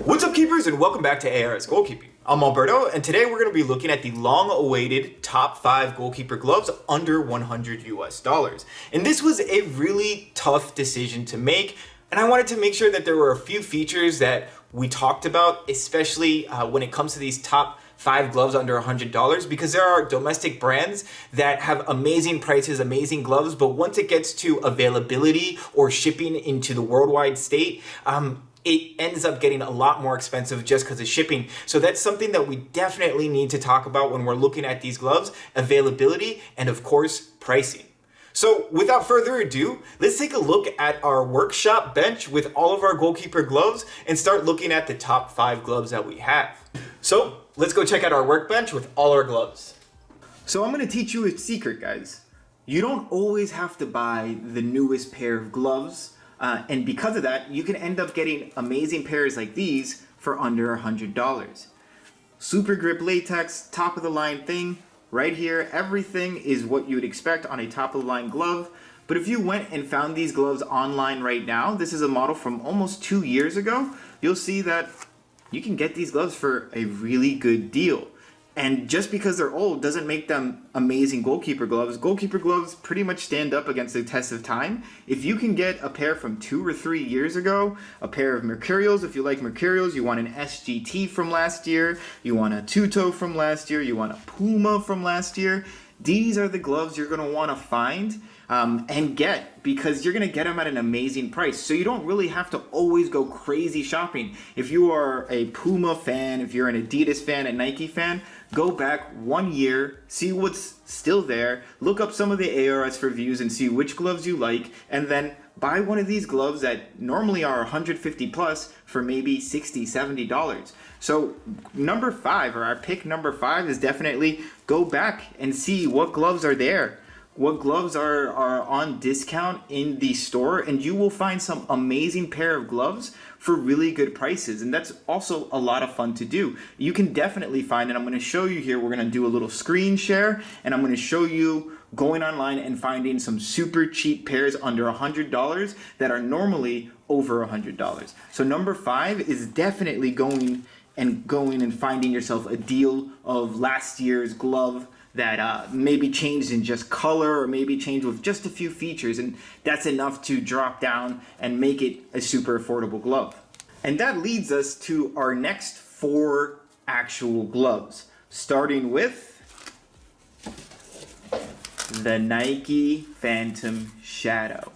What's up, keepers, and welcome back to ARS Goalkeeping. I'm Alberto, and today we're going to be looking at the long-awaited top 5 goalkeeper gloves under $100 US. And this was a really tough decision to make, and I wanted to make sure that there were a few features that we talked about, especially when it comes to these top 5 gloves under $100, because there are domestic brands that have amazing prices, amazing gloves, but once it gets to availability or shipping into the worldwide state, it ends up getting a lot more expensive just because of shipping. So that's something that we definitely need to talk about when we're looking at these gloves: availability and, of course, pricing. So without further ado, let's take a look at our workshop bench with all of our goalkeeper gloves and start looking at the top 5 gloves that we have. So let's go check out our workbench with all our gloves. So I'm going to teach you a secret, guys. You don't always have to buy the newest pair of gloves. And because of that, you can end up getting amazing pairs like these for under $100. Super grip latex, top of the line thing, right here. Everything is what you would expect on a top of the line glove. But if you went and found these gloves online right now, this is a model from almost 2 years ago, you'll see that you can get these gloves for a really good deal. And just because they're old doesn't make them amazing goalkeeper gloves. Goalkeeper gloves pretty much stand up against the test of time. If you can get a pair from 2 or 3 years ago, a pair of Mercurials, if you like Mercurials, you want an SGT from last year, you want a two-toe from last year, you want a Puma from last year, these are the gloves you're going to want to find and get, because you're going to get them at an amazing price. So you don't really have to always go crazy shopping. If you are a Puma fan, if you're an Adidas fan, a Nike fan, go back 1 year, see what's still there, look up some of the ARS reviews and see which gloves you like, and then buy one of these gloves that normally are $150 plus for maybe $60, $70. So number 5, or our pick number 5, is definitely go back and see what gloves are there. What gloves are on discount in the store, and you will find some amazing pair of gloves for really good prices. And that's also a lot of fun to do. You can definitely find, and I'm going to show you here, we're going to do a little screen share, and I'm going to show you going online and finding some super cheap pairs under $100 that are normally over $100. So number 5 is definitely going and finding yourself a deal of last year's glove that maybe changed in just color, or maybe changed with just a few features, and that's enough to drop down and make it a super affordable glove. And that leads us to our next 4 actual gloves, starting with the Nike Phantom Shadow.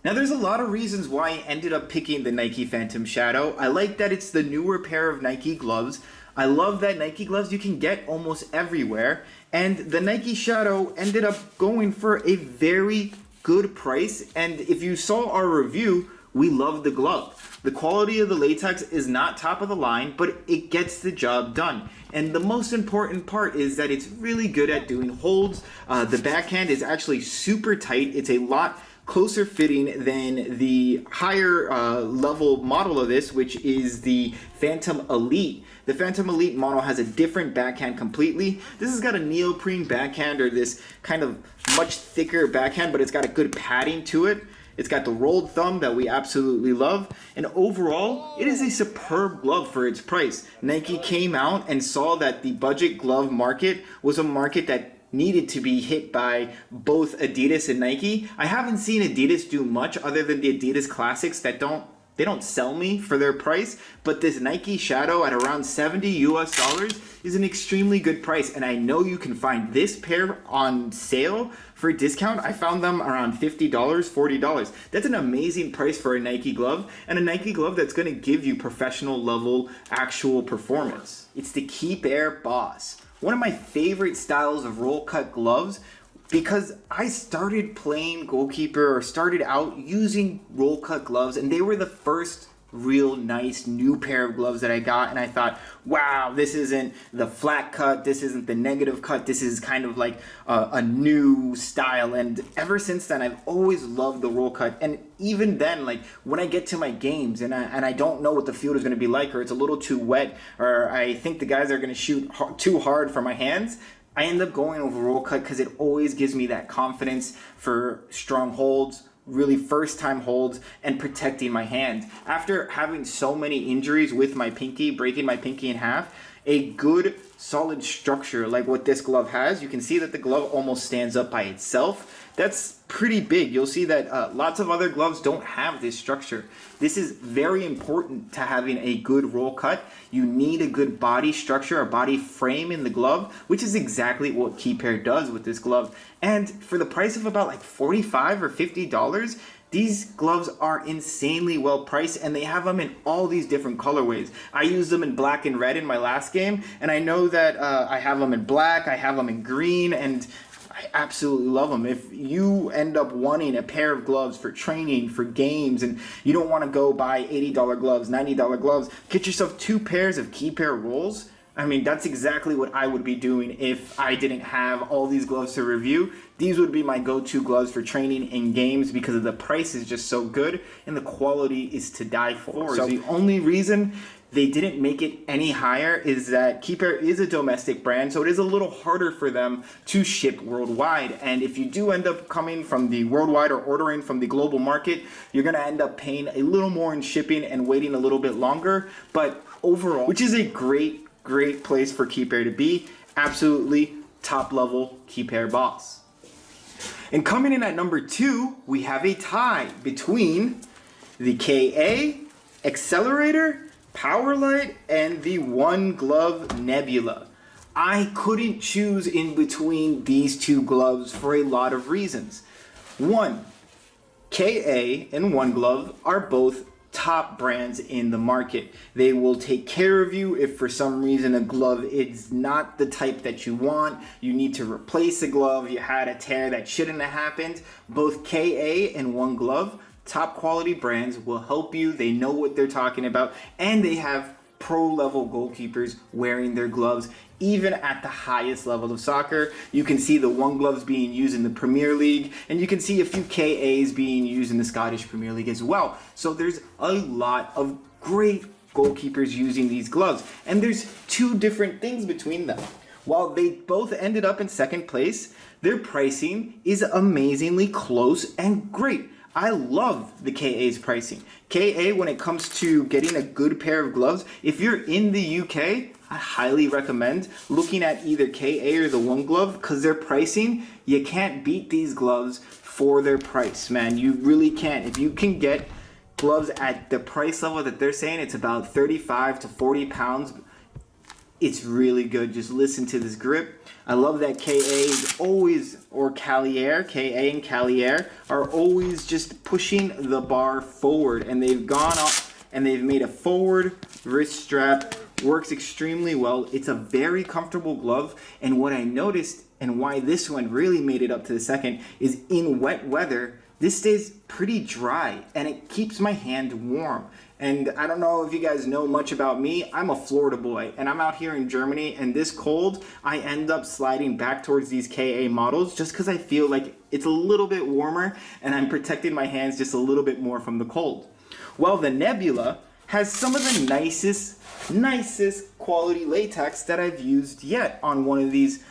Now, there's a lot of reasons why I ended up picking the Nike Phantom Shadow. I like that it's the newer pair of Nike gloves. I love that Nike gloves you can get almost everywhere. And the Nike Shadow ended up going for a very good price. And if you saw our review, we love the glove. The quality of the latex is not top of the line, but it gets the job done. And the most important part is that it's really good at doing holds. The backhand is actually super tight. It's a lot closer fitting than the higher level model of this, which is the Phantom Elite. The Phantom Elite model has a different backhand completely. This has got a neoprene backhand, or this kind of much thicker backhand, but it's got a good padding to it. It's got the rolled thumb that we absolutely love. And overall, it is a superb glove for its price. Nike came out and saw that the budget glove market was a market that needed to be hit by both Adidas and Nike. I haven't seen Adidas do much other than the Adidas Classics that don't sell me for their price, but this Nike Shadow at around $70 US is an extremely good price, and I know you can find this pair on sale for a discount. I found them around $50, $40. That's an amazing price for a Nike glove, and a Nike glove that's going to give you professional level actual performance. It's the Keep Air Boss, one of my favorite styles of roll cut gloves, because I started playing goalkeeper, or started out using roll cut gloves, and they were the first real nice new pair of gloves that I got, and I thought, wow, this isn't the flat cut, this isn't the negative cut, this is kind of like a new style. And ever since then, I've always loved the roll cut. And even then, like when I get to my games and I don't know what the field is going to be like, or it's a little too wet, or I think the guys are going to shoot too hard for my hands, I end up going over roll cut because it always gives me that confidence for strong holds, really first time holds and protecting my hand. After having so many injuries with my pinky, breaking my pinky in half, a good solid structure like what this glove has, you can see that the glove almost stands up by itself. That's pretty big. You'll see that lots of other gloves don't have this structure. This is very important to having a good roll cut. You need a good body structure, a body frame in the glove, which is exactly what Keepair does with this glove. And for the price of about like $45 or $50, these gloves are insanely well priced, and they have them in all these different colorways. I used them in black and red in my last game, and I know that I have them in black, I have them in green, and I absolutely love them. If you end up wanting a pair of gloves for training, for games, and you don't want to go buy $80 gloves, $90 gloves, get yourself 2 pairs of Keepair rolls. I mean, that's exactly what I would be doing if I didn't have all these gloves to review. These would be my go-to gloves for training in games because of the price is just so good and the quality is to die for. So the only reason they didn't make it any higher is that Keepair is a domestic brand, so it is a little harder for them to ship worldwide. And if you do end up coming from the worldwide or ordering from the global market, you're gonna end up paying a little more in shipping and waiting a little bit longer. But overall, which is a great place for Keepair to be. Absolutely top level Keepair boss. And coming in at number 2, we have a tie between the KA Accelerator Powerlight and the One Glove Nebula. I couldn't choose in between these 2 gloves for a lot of reasons. One, KA and One Glove are both top brands in the market. They will take care of you if for some reason a glove is not the type that you want. You need to replace a glove. You had a tear that shouldn't have happened. Both KA and One Glove, top quality brands, will help you. They know what they're talking about, and they have pro level goalkeepers wearing their gloves even at the highest level of soccer. You can see the One Gloves being used in the Premier League, and you can see a few KAs being used in the Scottish Premier League as well. So there's a lot of great goalkeepers using these gloves, and there's 2 different things between them. While they both ended up in second place, their pricing is amazingly close and great. I love the KA's pricing. KA, when it comes to getting a good pair of gloves, if you're in the UK, I highly recommend looking at either KA or the One Glove, because their pricing, you can't beat these gloves for their price, man. You really can't. If you can get gloves at the price level that they're saying, it's about 35 to 40 pounds. It's really good. Just listen to this grip. I love that KA is always, or Calier, KA and Calier are always just pushing the bar forward, and they've gone up and they've made a forward wrist strap. Works extremely well. It's a very comfortable glove, and what I noticed and why this one really made it up to the second is in wet weather, this stays pretty dry and it keeps my hand warm. And I don't know if you guys know much about me. I'm a Florida boy and I'm out here in Germany, and this cold, I end up sliding back towards these KA models just because I feel like it's a little bit warmer and I'm protecting my hands just a little bit more from the cold. Well, the Nebula has some of the nicest quality latex that I've used yet on one of these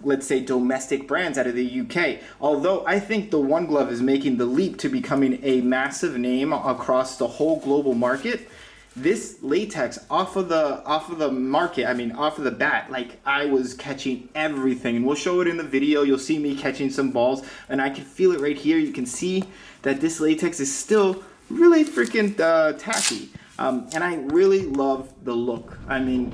let's say domestic brands out of the UK. Although I think the One Glove is making the leap to becoming a massive name across the whole global market, this latex off of the market, I mean off of the bat, like I was catching everything, and we'll show it in the video. You'll see me catching some balls, and I can feel it right here. You can see that this latex is still really freaking tacky, and I really love the look. I mean,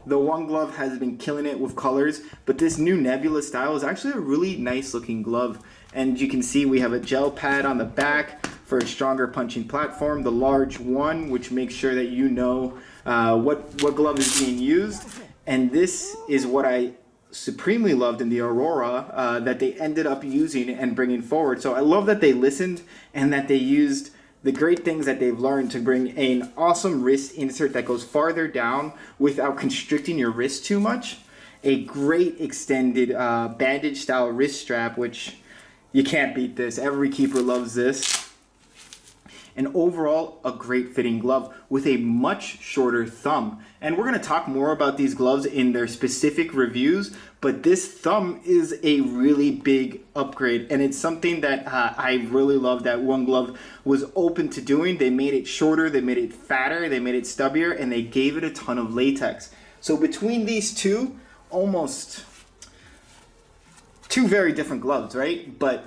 the One Glove has been killing it with colors, but this new Nebula style is actually a really nice looking glove. And you can see we have a gel pad on the back for a stronger punching platform, the large one, which makes sure that you know what glove is being used. And this is what I supremely loved in the Aurora that they ended up using and bringing forward. So I love that they listened and that they used the great things that they've learned to bring an awesome wrist insert that goes farther down without constricting your wrist too much. A great extended bandage style wrist strap, which you can't beat this. Every keeper loves this. and overall a great fitting glove with a much shorter thumb. And we're going to talk more about these gloves in their specific reviews, but this thumb is a really big upgrade, and it's something that I really love that One Glove was open to doing. They made it shorter, they made it fatter, they made it stubbier, and they gave it a ton of latex. So between these two, almost two very different gloves, right? But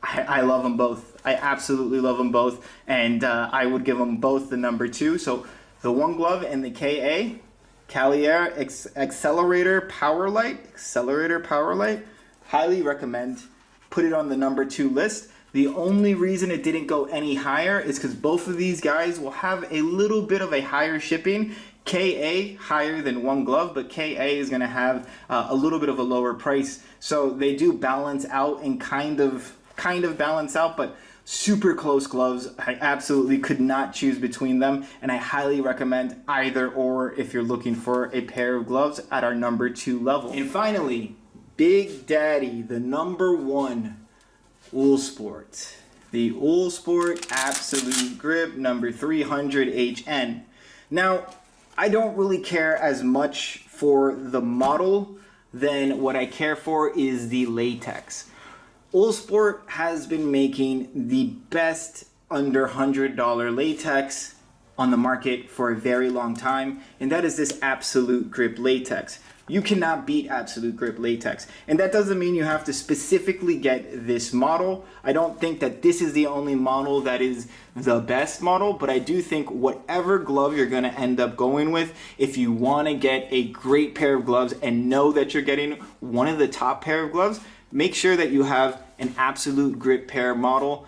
I love them both. I absolutely love them both, and I would give them both the number 2. So the One Glove and the KA, Calier Accelerator Power Light, highly recommend. Put it on the number 2 list. The only reason it didn't go any higher is because both of these guys will have a little bit of a higher shipping. KA higher than One Glove, but KA is going to have a little bit of a lower price. So they do balance out and kind of balance out, but super close gloves. I absolutely could not choose between them, and I highly recommend either or if you're looking for a pair of gloves at our number 2 level. And finally, Big Daddy, the number 1 Uhlsport. The Uhlsport Absolute Grip number 300 HN. Now, I don't really care as much for the model than what I care for is the latex. Uhlsport has been making the best under $100 latex on the market for a very long time, and that is this Absolute Grip latex. You cannot beat Absolute Grip latex, and that doesn't mean you have to specifically get this model. I don't think that this is the only model that is the best model, but I do think whatever glove you're going to end up going with, if you want to get a great pair of gloves and know that you're getting one of the top pair of gloves, make sure that you have an Absolute Grip pair model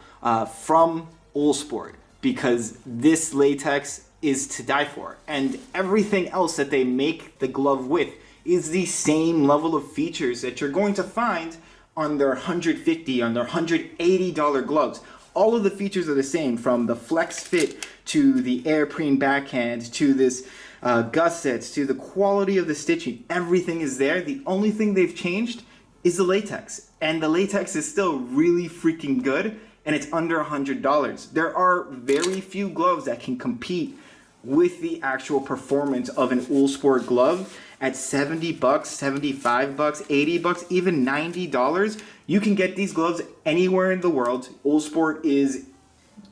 from Uhlsport, because this latex is to die for, and everything else that they make the glove with is the same level of features that you're going to find on their $150, on their $180 gloves. All of the features are the same, from the flex fit to the airprene backhand to this gussets to the quality of the stitching. Everything is there. The only thing they've changed is the latex, and the latex is still really freaking good, and it's under $100. There are very few gloves that can compete with the actual performance of an Uhlsport glove at $70, $75, $80, even $90. You can get these gloves anywhere in the world. Uhlsport is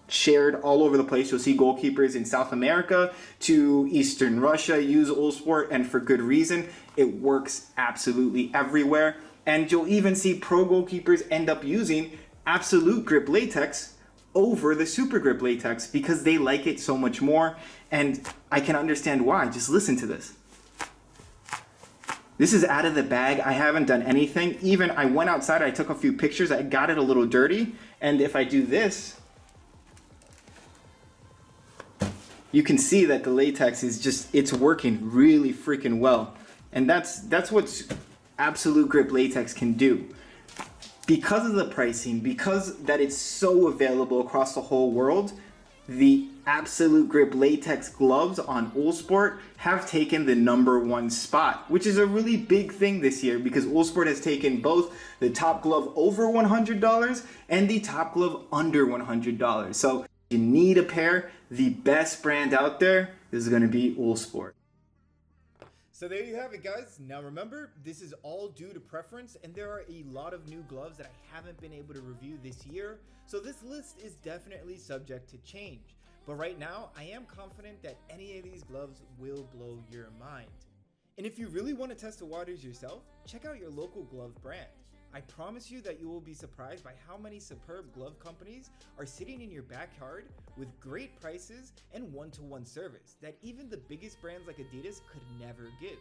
shared all over the place. You'll see goalkeepers in South America to Eastern Russia use Uhlsport, and for good reason. It works absolutely everywhere. And you'll even see pro goalkeepers end up using Absolute Grip latex over the Super Grip latex because they like it so much more, and I can understand why. Just listen to this. This is out of the bag. I haven't done anything. Even I went outside, I took a few pictures, I got it a little dirty, and if I do this, you can see that the latex is just, it's working really freaking well. And that's what Absolute Grip latex can do. Because of the pricing, because that it's so available across the whole world, the Absolute Grip latex gloves on Uhlsport have taken the number 1 spot, which is a really big thing this year because Uhlsport has taken both the top glove over $100 and the top glove under $100. So you need a pair. The best brand out there is going to be Uhlsport. So there you have it, guys. Now remember, this is all due to preference, and there are a lot of new gloves that I haven't been able to review this year, so this list is definitely subject to change. But right now, I am confident that any of these gloves will blow your mind. And if you really want to test the waters yourself, check out your local glove brand. I promise you that you will be surprised by how many superb glove companies are sitting in your backyard with great prices and one-to-one service that even the biggest brands like Adidas could never give.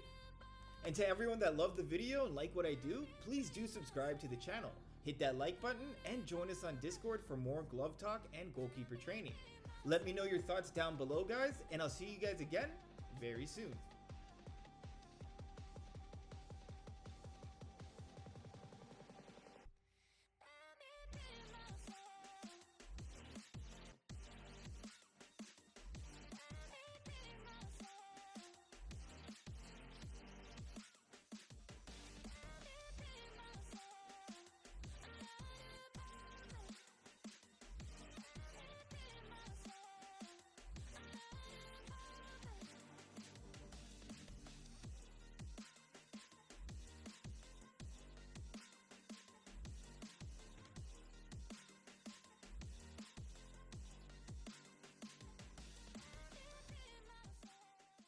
And to everyone that loved the video and like what I do, please do subscribe to the channel. Hit that like button and join us on Discord for more glove talk and goalkeeper training. Let me know your thoughts down below, guys, and I'll see you guys again very soon.